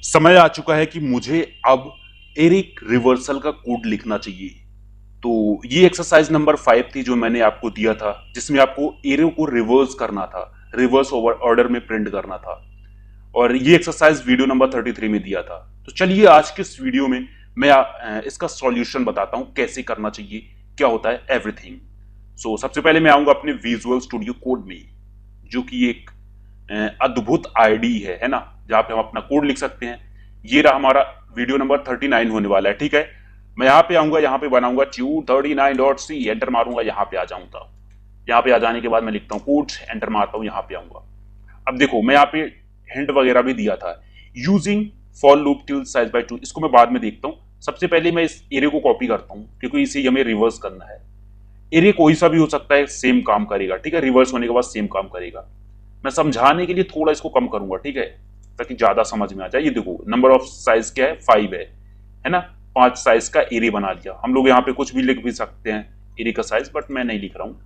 समय आ चुका है कि मुझे अब एरिक रिवर्सल का कोड लिखना चाहिए। तो ये एक्सरसाइज नंबर 5 थी जो मैंने आपको दिया था, जिसमें आपको एरो को रिवर्स करना था, रिवर्स ओवर ऑर्डर में प्रिंट करना था। और ये एक्सरसाइज वीडियो नंबर 33 में दिया था। तो चलिए आज के इस वीडियो में मैं इसका सॉल्यूशन बताता हूं, कैसे करना चाहिए, क्या होता है एवरीथिंग। सो सबसे पहले मैं आऊंगा अपने विजुअल स्टूडियो कोड में, जो कि एक अद्भुत आईडी है ना, जहां पे हम अपना कोड लिख सकते हैं। ये रहा हमारा वीडियो नंबर 39 होने वाला है, ठीक है। मैं यहाँ पे आऊंगा, यहाँ पे बनाऊंगा tube39.c, एंटर मारूंगा, यहाँ पे आ जाऊंगा। यहाँ पे आ जाने के बाद मैं लिखता हूँ कोड, एंटर मारता हूँ, यहाँ पे आऊंगा। अब देखो मैं यहाँ पे हिंट वगैरह भी दिया था, using for loop till size by 2। इसको मैं बाद में देखता हूँ। सबसे पहले मैं इस एरे को कॉपी करता हूँ, क्योंकि इसे हमें रिवर्स करना है। एरे कोई सा भी हो सकता है, सेम काम करेगा, ठीक है। रिवर्स होने के बाद सेम काम करेगा। मैं समझाने के लिए थोड़ा इसको कम करूंगा, ठीक है, ताकि ज्यादा समझ में आ जाए। ये देखो नंबर ऑफ साइज क्या है, 5 है ना। 5 साइज का एरे बना लिया। हम लोग यहाँ पे कुछ भी लिख भी सकते हैं एरे का साइज, बट मैं नहीं लिख रहा हूँ,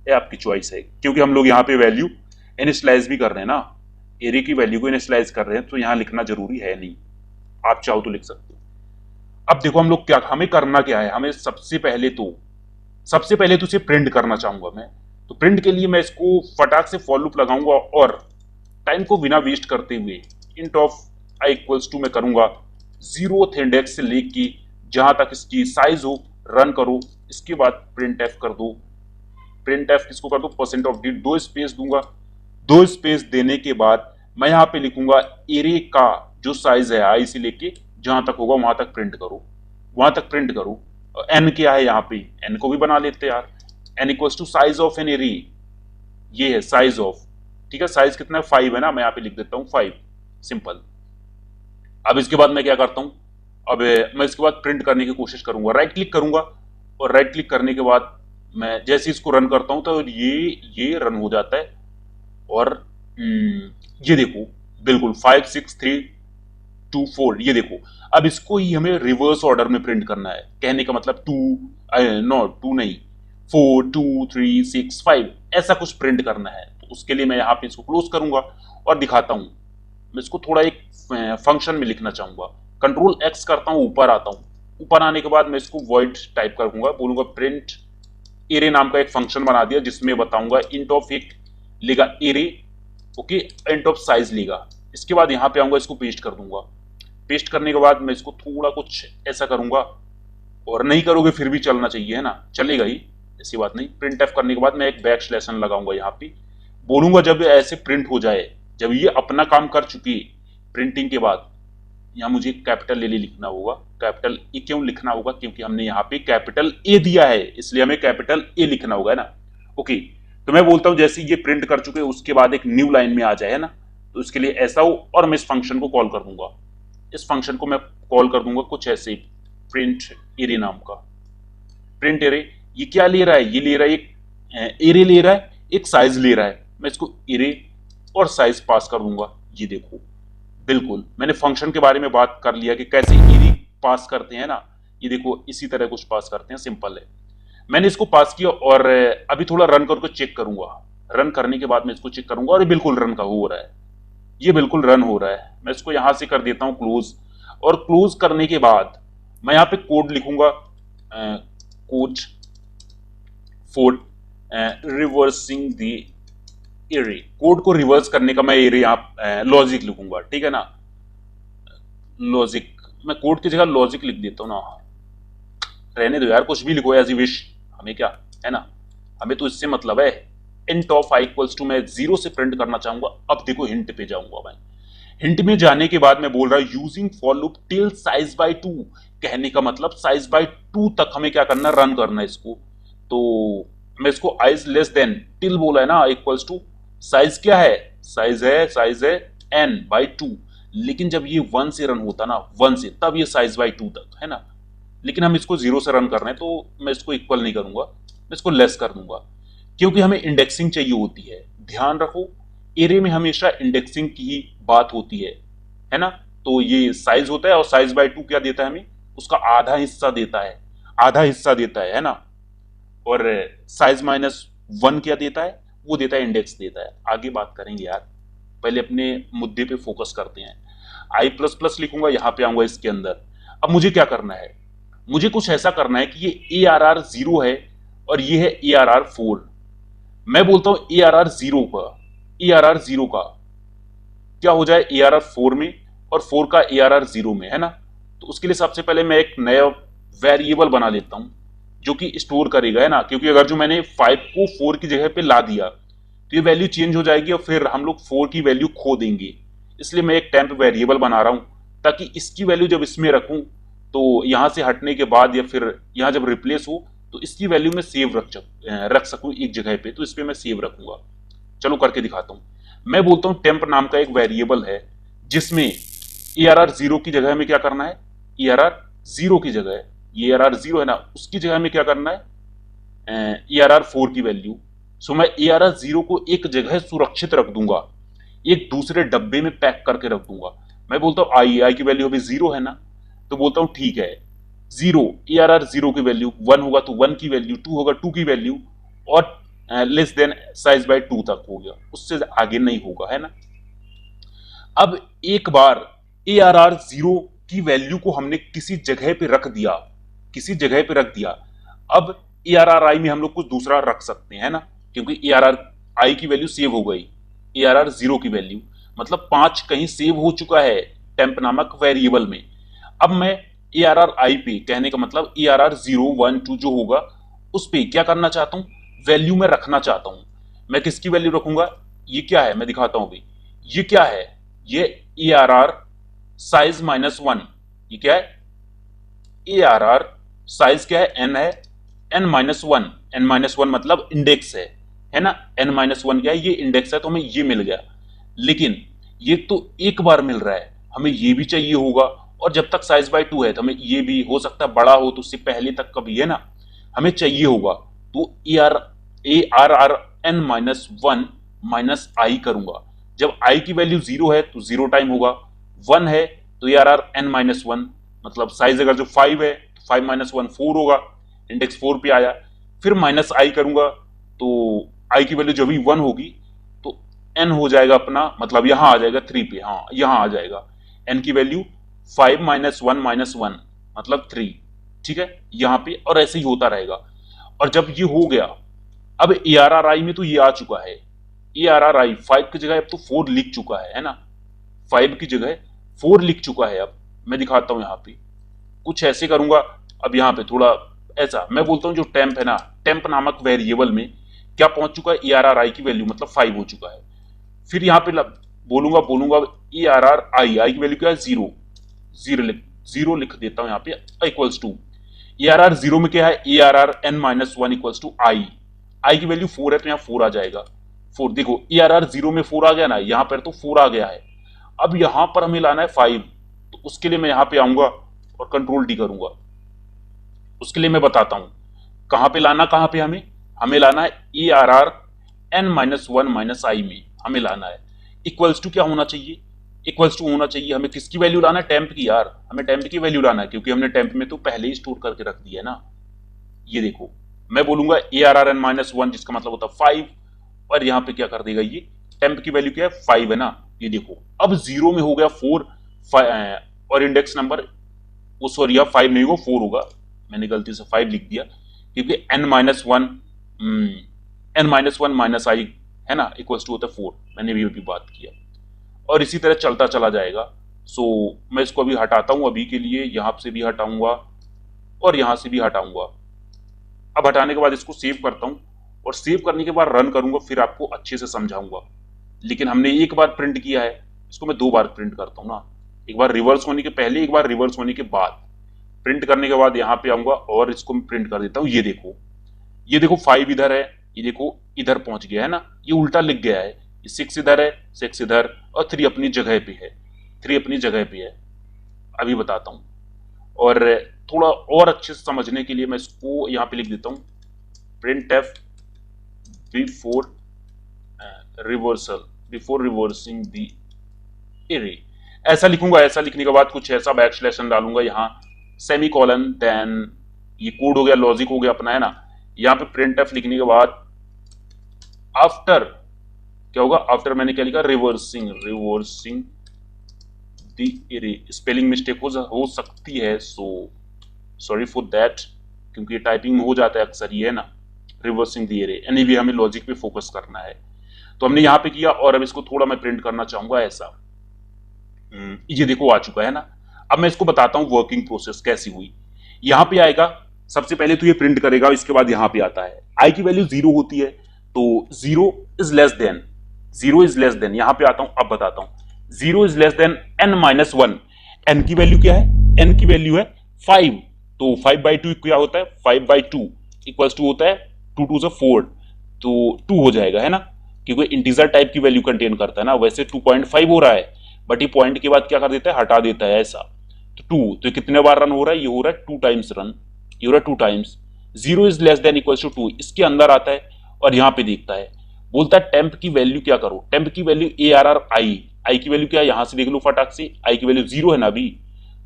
ये आपकी चॉइस है। क्योंकि हम लोग यहाँ पे वैल्यू इनिशियलाइज भी कर रहे हैं ना, एरे की वैल्यू को इनिशियलाइज कर रहे हैं, तो यहाँ लिखना जरूरी है नहीं। आप चाहो तो लिख सकते हो। अब देखो हम लोग क्या, हमें करना क्या है, हमें सबसे पहले तो इसे प्रिंट करना चाहूंगा मैं। तो प्रिंट के लिए मैं इसको फटाक से फॉर लूप लगाऊंगा, और टाइम को बिना वेस्ट करते हुए int of I equals to मैं करूंगा 0th इंडेक्स से लेके जहां तक इसकी साइज हो, रन करो। इसके बाद प्रिंट एफ कर दो। प्रिंट एफ किसको कर दो, परसेंट ऑफ डी, 2 स्पेस दूंगा। 2 स्पेस देने के बाद मैं यहां पे लिखूंगा एरे का जो साइज है आई से लेके जहां तक होगा वहां तक प्रिंट करो, वहां तक प्रिंट करो। एन क्या है, यहाँ पे एन को भी बना लेते हैं यार। N equals to size of N array, ये है साइज ऑफ, ठीक है। साइज कितना है, 5 है ना, मैं यहाँ पे लिख देता हूँ 5, सिंपल। अब इसके बाद मैं क्या करता हूँ, अब मैं इसके बाद प्रिंट करने की कोशिश करूंगा। राइट क्लिक करूंगा, और राइट क्लिक करने के बाद मैं जैसे इसको रन करता हूं तो ये रन हो जाता है। और ये देखो बिल्कुल 5 6 3 2 4, ये देखो। अब इसको ही हमें रिवर्स ऑर्डर में प्रिंट करना है। कहने का मतलब 2 नो 2 नहीं, 4 2 3 6 5 ऐसा कुछ प्रिंट करना है। तो उसके लिए मैं यहाँ पे इसको क्लोज करूंगा और दिखाता हूं। मैं इसको थोड़ा एक फंक्शन में लिखना चाहूंगा। कंट्रोल एक्स करता हूं, ऊपर आता हूं। ऊपर आने के बाद मैं इसको वॉइड टाइप करूंगा, बोलूंगा प्रिंट एरे नाम का एक फंक्शन बना दिया, जिसमें बताऊंगा इंट ऑफ एक लेगा array, okay, int of size लेगा। इसके बाद यहां पे आऊंगा, इसको पेस्ट कर दूंगा। पेस्ट करने के बाद मैं इसको थोड़ा कुछ ऐसा करूंगा, और नहीं करोगे फिर भी चलना चाहिए, है ना, चलेगा ही, ऐसी बात नहीं। प्रिंट एफ करने के बाद मैं एक बैक स्लैशन लगाऊंगा यहाँ पे, बोलूंगा जब ऐसे प्रिंट हो जाए, जब ये अपना काम कर चुकी प्रिंटिंग के बाद, यहाँ मुझे कैपिटल ए लिखना होगा। कैपिटल ए क्यों लिखना होगा, क्योंकि हमने यहाँ पे कैपिटल ए दिया है, इसलिए हमें कैपिटल ए लिखना होगा, है ना। ओके, तो मैं बोलता हूँ जैसे ये प्रिंट कर चुके उसके बाद एक न्यू लाइन में आ जाए, है ना। तो इसके लिए ऐसा हो, और मैं इस फंक्शन को कॉल कर दूंगा। इस फंक्शन को मैं कॉल कर दूंगा कुछ ऐसे, प्रिंट एरे नाम का। प्रिंट एरे, ये क्या ले रहा है, ये ले रहा है एक एरे ले रहा है, एक साइज ले रहा है। मैं इसको एरे और साइज पास कर दूंगा। ये देखो बिल्कुल मैंने फंक्शन के बारे में बात कर लिया कि कैसे एरे पास करते हैं ना। ये देखो इसी तरह कुछ पास करते हैं, सिंपल है। मैंने इसको पास किया, और अभी थोड़ा रन करके चेक करूंगा। रन करने के बाद मैं इसको चेक करूंगा, और ये बिल्कुल रन का हो रहा है, ये बिल्कुल रन हो रहा है। मैं इसको यहां से कर देता हूं क्लोज, और क्लोज करने के बाद मैं यहां पे कोड लिखूंगा, code for reversing the array. Code को रिवर्स करने का मैं एरे यहाँ लॉजिक लिखूंगा, ठीक है ना। लॉजिक, मैं कोड की जगह लॉजिक लिख देता हूँ ना। रहने दो यार, कुछ भी लिखो एज यू विश, हमें क्या है ना, हमें तो इससे मतलब है। Int of I equals to मैं 0 से प्रिंट करना चाहूंगा। अब देखो हिंट पे जाऊंगा मैं। हिंट में जाने के बाद मैं बोल रहा हूं using for loop till size by 2। कहने का मतलब साइज बाय 2 तक हमें क्या करना, रन करना है इसको। तो मैं इसको आइज लेस देन, टिल बोला है ना, इक्वल्स टू साइज क्या है, साइज है n बाई 2। लेकिन जब ये 1 से रन होता ना, 1 से, तब ये साइज बाई 2 तक, है ना। लेकिन हम इसको 0 से रन कर रहे हैं, तो मैं इसको इक्वल नहीं करूंगा, मैं इसको लेस कर दूंगा, क्योंकि हमें इंडेक्सिंग चाहिए होती है। ध्यान रखो, एरे में हमेशा इंडेक्सिंग की ही बात होती है ना। तो ये साइज होता है, और साइज बाय 2 क्या देता है हमें, उसका आधा हिस्सा देता है, आधा हिस्सा देता है ना। और साइज माइनस 1 क्या देता है, वो देता है इंडेक्स देता है। आगे बात करेंगे यार, पहले अपने मुद्दे पे फोकस करते हैं। आई प्लस प्लस लिखूंगा, यहां पे आऊंगा इसके अंदर। अब मुझे क्या करना है, मुझे कुछ ऐसा करना है कि ये ए आर आर 0 है और ये है ए आर आर 4। मैं बोलता हूं ए आर आर 0 का, ए आर आर 0 का क्या हो जाए ए आर आर 4 में, और 4 का ए आर आर 0 में, है ना। तो उसके लिए सबसे पहले मैं एक नया वेरिएबल बना लेता हूं जो कि स्टोर करेगा, है ना, क्योंकि अगर जो मैंने 5 को 4 की जगह पे ला दिया तो ये वैल्यू चेंज हो जाएगी और फिर हम लोग 4 की वैल्यू खो देंगे। इसलिए मैं एक टेम्प वेरिएबल बना रहा हूं ताकि इसकी वैल्यू जब इसमें रखूं तो यहां से हटने के बाद या फिर यहां जब रिप्लेस हो तो इसकी वैल्यू में सेव रख सकूं एक जगह पे, तो इस पे मैं सेव रखूंगा। चलो करके दिखाता हूं। मैं बोलता हूं टेम्प नाम का एक वेरिएबल है जिसमें ए आर आर 0 की जगह में क्या करना है, ए आर आर 0 की जगह, ये आर आर 0 है ना, उसकी जगह में क्या करना है ए आर आर 4 की वैल्यू। सो मैं ए आर आर 0 को एक जगह सुरक्षित रख दूंगा, एक दूसरे डब्बे में पैक करके रख दूंगा। मैं बोलता हूं आई की वैल्यू अभी 0 है ना, तो बोलता हूं ठीक है 0, ए आर आर 0 की वैल्यू 1 होगा तो 1 की वैल्यू, 2 होगा 2 की वैल्यू, और लेस देन साइज बाय 2 तक हो गया, उससे आगे नहीं होगा, है ना। अब एक बार ए आर आर 0 की वैल्यू को हमने किसी जगह पे रख दिया, किसी जगह पे रख दिया, अब ए आर आर आई में हम लोग कुछ दूसरा रख सकते हैं, है ना, क्योंकि ए आर आर आई की वैल्यू सेव हो गई, ए आर आर 0 की वैल्यू मतलब 5 कहीं सेव हो चुका है टेम्प नामक वेरिएबल में। अब मैं ए आर आर आई पे, कहने का मतलब ए आर आर 0 1 2 जो होगा उस पे क्या करना चाहता हूं, वैल्यू में रखना चाहता हूं। मैं किसकी वैल्यू रखूंगा, ये क्या है मैं दिखाता हूं अभी, ये क्या है, ये ए आर आर साइज -1, ये क्या है ए आर आर साइज क्या है n है, n-1, n-1 मतलब इंडेक्स है ना, n-1 क्या है, ये इंडेक्स है, तो हमें ये मिल गया। लेकिन ये तो एक बार मिल रहा है, हमें ये भी चाहिए होगा, और जब तक साइज बाय 2 है तो हमें ये भी हो सकता है बड़ा हो, तो उससे पहले तक कभी, है ना, हमें चाहिए होगा। तो A R R n-1 minus I करूंगा। जब आई की वैल्यू 0 है तो 0 टाइम होगा, 1 है तो ए आर आर n-1 मतलब साइज अगर जो 5 है तो 5 - 1 4 होगा, इंडेक्स 4 पे आया। फिर माइनस आई करूंगा तो आई की वैल्यू जब भी 1 होगी तो n हो जाएगा अपना, मतलब यहां आ जाएगा 3 पे, हाँ यहां आ जाएगा n की वैल्यू 5 - 1 मतलब 3, ठीक है यहां पे, और ऐसे ही होता रहेगा। और जब ये हो गया, अब ए आर आर आई में तो ये आ चुका है, ए आर आर आई 5 की जगह अब तो 4 लिख चुका है ना, 5 की जगह 4 लिख चुका है। अब मैं दिखाता हूं, यहां पे कुछ ऐसे करूंगा। अब यहां पे थोड़ा ऐसा मैं बोलता हूं, जो टेम्प है ना, टेम्प नामक वेरिएबल में क्या पहुंच चुका है, ए आर आर आई की वैल्यू मतलब 5 हो चुका है। फिर यहां पे बोलूंगा ए आर आर आई की वैल्यू क्या है 0, 0 लिख देता हूं यहां पे, equals to A R R 0 में क्या है, A R R n-1 equals to I की वैल्यू 4 है तो यहां 4 आ जाएगा, 4 देखो ए आर आर 0 में 4 आ गया ना, यहां पर तो 4 आ गया है। अब यहां पर हमें लाना है 5, तो उसके लिए मैं यहां पे आऊंगा और कंट्रोल डी करूंगा। उसके लिए मैं बताता हूं कहां पे लाना, कहां पे हमें हमें लाना है ए आर आर n-1 आई में हमें लाना है। इक्वल्स टू क्या होना चाहिए, इक्वल्स टू होना चाहिए हमें किसकी वैल्यू लाना है, टेम्प की यार, हमें टेम्प की वैल्यू लाना है, क्योंकि हमने टेम्प में तो पहले ही स्टोर करके रख दिया है ना। ये देखो मैं बोलूंगा ए आर आर n-1 जिसका मतलब होता है 5, और यहां पे क्या कर देगा, ये टेम्प की वैल्यू क्या है 5 है ना। ये देखो अब 0 में हो गया 4, और इंडेक्स नंबर वो सॉरी अब 5 नहीं होगा 4 होगा, मैंने गलती से 5 लिख दिया, क्योंकि n-1 माइनस आई है ना इक्वल्स टू होता है 4, मैंने भी बात किया। और इसी तरह चलता चला जाएगा। सो मैं इसको अभी हटाता हूं, अभी के लिए यहां से भी हटाऊंगा और यहां से भी हटाऊंगा। अब हटाने के बाद इसको सेव करता हूं, और सेव करने के बाद रन करूंगा, फिर आपको अच्छे से समझाऊंगा। लेकिन हमने एक बार प्रिंट किया है, इसको मैं 2 बार प्रिंट करता हूं ना, एक बार रिवर्स होने के पहले, एक बार रिवर्स होने के बाद। प्रिंट करने के बाद यहां पे आऊंगा और इसको मैं प्रिंट कर देता हूं। ये देखो 5 इधर है, ये देखो इधर पहुंच गया है ना, ये उल्टा लिख गया है, 6 इधर है, 6 इधर, और 3 अपनी जगह पे है, 3 अपनी जगह पे है। अभी बताता हूं, और थोड़ा और अच्छे से समझने के लिए मैं इसको यहां पे लिख देता हूं, print F before before reversing the array, ऐसा लिखूंगा। ऐसा लिखने के बाद कुछ ऐसा बैकस्लैश डालूंगा, यहां सेमी कॉलन, देन ये कोड हो गया, लॉजिक हो गया अपना, है ना। यहां पे प्रिंट एफ लिखने के बाद आफ्टर क्या होगा, आफ्टर मैंने क्या लिखा, reversing the array. Spelling mistake हो सकती है, सो सॉरी फॉर दैट, क्योंकि टाइपिंग में हो जाता है अक्सर, ये है ना, रिवर्सिंग द एरे। एनीवे हमें लॉजिक पे फोकस करना है, तो हमने यहाँ पे किया। और अब इसको थोड़ा मैं प्रिंट करना चाहूंगा ऐसा। ये देखो आ चुका है ना। अब मैं इसको बताता हूँ वर्किंग प्रोसेस कैसी हुई। यहाँ पे आएगा, सबसे पहले तो ये प्रिंट करेगा, इसके बाद यहाँ पे आता है आई की वैल्यू 0 होती है, तो 0 is less then, 0 is less then, यहाँ पे आता हूँ, अब बताता हूँ। 0 is less then n-1। n की वैल्यू क्या है? n की वैल्यू है 5, तो 5/2 क्या होता है? 5/2 इक्वल्स टू होता है 2 2 से 4, तो 2 हो जाएगा, है ना, क्योंकि इंटीजर टाइप की वैल्यू कंटेन करता है ना। वैसे 2.5 हो रहा है, बट ये पॉइंट के बाद क्या कर देता है? हटा देता है ऐसा। तो 2, तो कितने बार रन हो रहा है? ये हो रहा है 2 टाइम्स रन, ये हो रहा है 2 times. 0 is less than equals to 2, इसके अंदर आता है और यहां पे देखता है, बोलता है टेम्प की वैल्यू क्या करो? टेम्प की वैल्यू ARR आई की वैल्यू क्या है? यहां से देख लो फटाक से, आई की वैल्यू 0 है ना अभी,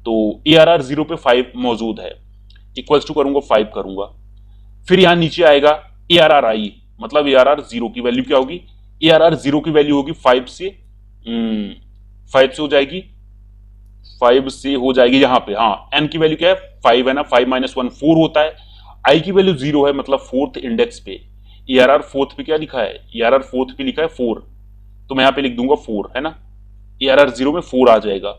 तो ARR 0 पे 5 मौजूद है, इक्वल्स टू करूंगा 5 करूंगा। फिर यहां नीचे आएगा ARR आई, मतलब ARR 0 की वैल्यू क्या होगी? ARR 0 की वैल्यू होगी 5 से 5 से हो जाएगी, 5 से हो जाएगी यहाँ पे, हाँ, n की वैल्यू क्या है? 5 है ना, 5 - 1 4 होता है। i की वैल्यू 0 है, मतलब फोर्थ इंडेक्स पे। ARR फोर्थ पे क्या लिखा है? ARR फोर्थ पे लिखा है 4, तो मैं यहाँ पे लिख दूंगा 4, है ना, ARR 0 में 4 आ जाएगा।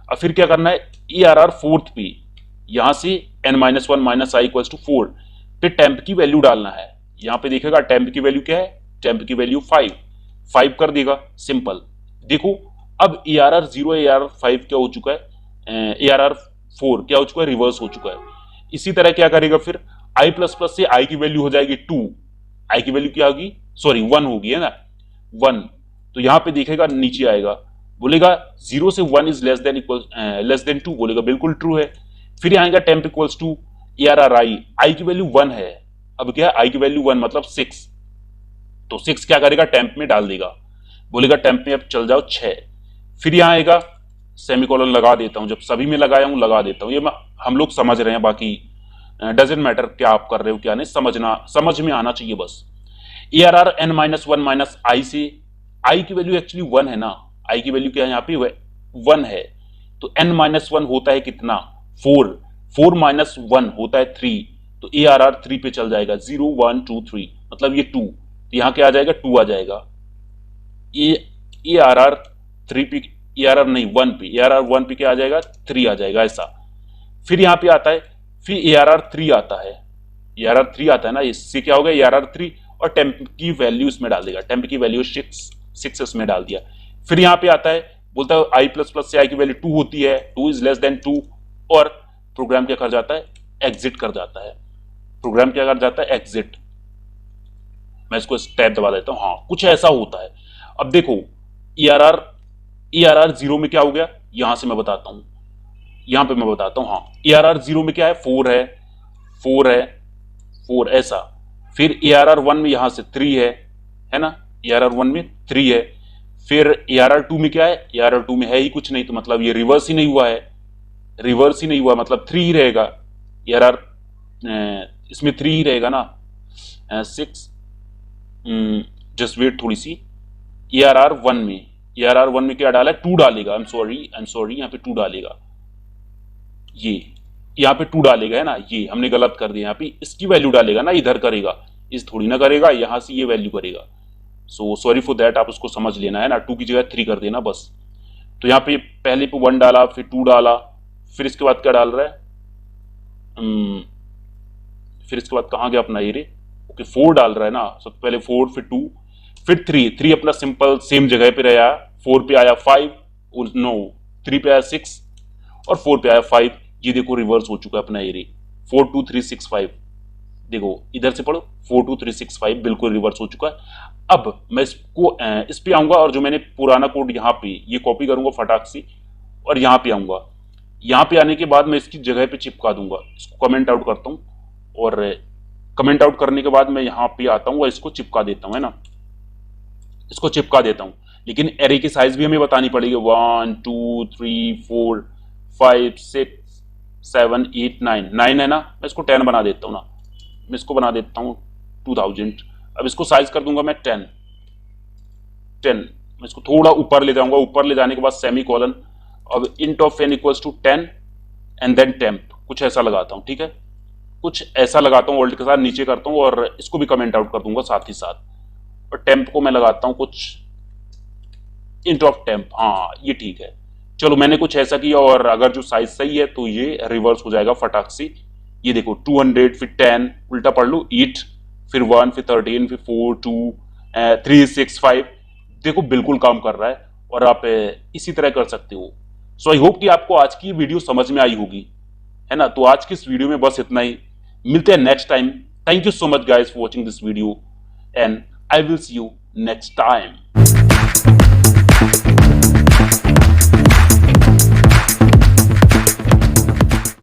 अब फिर क्या करना है? ARR फोर्थ पे यहां से n-1 - i इक्वल्स टू 4 पे टेम्प की वैल्यू डालना है। यहाँ पे देखेगा टेम्प की वैल्यू क्या है? टेम्प की वैल्यू 5 कर देगा, सिंपल। देखो अब ARR 0 ARR 5 क्या हो चुका है? ARR 4 क्या हो चुका है? रिवर्स हो चुका है। इसी तरह क्या करेगा फिर? i++ से i की वैल्यू हो जाएगी 2, i की वैल्यू क्या होगी? सॉरी 1 होगी, है ना, 1। तो यहां पे देखेगा नीचे आएगा, बोलेगा 0 से 1 is less than less than 2, बोलेगा बिल्कुल ट्रू है। फिर आएगा टेम्प इक्वल्स टू ARR आई की वैल्यू 1 है, अब क्या है? आई की वैल्यू 1 मतलब 6, तो 6 क्या करेगा? टेम्प में डाल देगा, बोलेगा टेम्प में अब चल जाओ 6। फिर यहां आएगा, सेमीकोलन लगा देता हूं, जब सभी में लगाया हूं लगा देता हूं, ये हम लोग समझ रहे हैं, बाकी डजेंट मैटर क्या आप कर रहे हो क्या नहीं, समझ में आना चाहिए बस। ARR n-1 - i से, i की वैल्यू एक्चुअली 1 है ना, i की वैल्यू क्या है यहाँ पे? 1 है, तो n-1 होता है कितना? 4, 4 - 1 होता है 3, तो ARR 3 पे चल जाएगा, 0 1 2 3, मतलब ये 2, तो यहाँ क्या आ जाएगा? 2 आ जाएगा। ARR 3 पे, ARR नहीं 1 पे, ARR 1 पे क्या आ जाएगा? 3 आ जाएगा ऐसा। फिर यहाँ पे आता है, फिर ARR 3 आता है, ARR 3 आता है ना, इससे क्या होगा? ARR 3 और टेम्प की वैल्यू इसमें डाल देगा, टेम्प की वैल्यू 6 इसमें डाल दिया। फिर यहाँ पे आता है, बोलता है i++ से i की वैल्यू 2 होती है, 2 इज लेस देन 2, और प्रोग्राम क्या कर जाता है? एग्जिट कर जाता है। प्रोग्राम क्या कर जाता है? एग्जिट। मैं इसको टैब दबा देता हूं, हाँ, कुछ ऐसा होता है। अब देखो ARR 0 में क्या हो गया, यहां से मैं बताता हूं, यहां पे मैं बताता हूं, हाँ, ARR 0 में क्या है? 4 है, 4 है, 4 ऐसा। फिर ARR 1 में यहां से 3 है ना, ARR 1 में 3 है। फिर ARR 2 में क्या है? ARR 2 में है ही कुछ नहीं, तो मतलब ये रिवर्स ही नहीं हुआ है, रिवर्स ही नहीं हुआ, मतलब 3 ही रहेगा। ARR इसमें 3 ही रहेगा ना, 6, जस्ट वेट थोड़ी सी। ARR 1 में क्या डाला है? 2 डालेगा, आई एम सॉरी, यहाँ पे 2 डालेगा, ये यहाँ पे 2 डालेगा, है ना, ये हमने गलत कर दिया, यहाँ पे इसकी वैल्यू डालेगा ना, इधर करेगा, इस थोड़ी ना करेगा, यहां से ये वैल्यू करेगा। सो सॉरी फॉर दैट, आप उसको समझ लेना, है ना, 2 की जगह 3 कर देना बस। तो यहाँ पे पहले पे 1 डाला, फिर 2 डाला, फिर इसके बाद क्या डाल रहा है? फिर इसके बाद कहाँ गया अपना ये रे? ओके, 4 डाल रहा है ना, सबसे पहले 4, फिर 2, फिर 3 अपना सिंपल सेम जगह पे रहा, 4 पे आया 5, और नो 3 पे आया 6, और 4 पे आया 5। ये देखो रिवर्स हो चुका है अपना एरे, 4 2 3 6 5, देखो इधर से पढ़ो, 4 2 3 6 5 बिल्कुल रिवर्स हो चुका है। अब मैं इसको इस पे आऊंगा, और जो मैंने पुराना कोड यहाँ पे ये कॉपी करूंगा फटाक से, और यहाँ पे आऊंगा। यहाँ पे आने के बाद मैं इसकी जगह पे चिपका दूंगा, इसको कमेंट आउट करता हूँ, और कमेंट आउट करने के बाद मैं यहाँ पे आता हूँ और इसको चिपका देता हूँ, है ना, इसको चिपका देता हूँ। लेकिन एरे की साइज भी हमें बतानी पड़ेगी, 1 2 3 4 5 6 7 8 9 है ना, मैं इसको 10 बना देता हूँ ना, मैं इसको बना देता हूँ 2000। अब इसको साइज कर दूंगा मैं 10, मैं इसको थोड़ा ऊपर ले जाऊंगा, ऊपर ले जाने के बाद सेमी कॉलन, अब int of n equals to 10 and then temp, कुछ ऐसा लगाता हूं, ठीक है, कुछ ऐसा लगाता हूं, ऑल्ट के साथ नीचे करता हूं और इसको भी कमेंट आउट कर दूंगा साथ ही साथ, और टेम्प को मैं लगाता हूं कुछ इंट ऑफ टेम्प, हाँ ये ठीक है। चलो मैंने कुछ ऐसा किया और अगर जो साइज सही है तो ये रिवर्स हो जाएगा फटाक से। ये देखो 200 फिर 10 उल्टा पढ़ लो 8 फिर 1 फिर 13 फिर 4 2 3 6 5, देखो बिल्कुल काम कर रहा है और आप इसी तरह कर सकते हो। सो आई होप कि आपको आज की वीडियो समझ में आई होगी, है ना। तो आज की इस वीडियो में बस इतना ही, मिलते हैं next time. Thank you so much guys for watching this video and I will see you next time.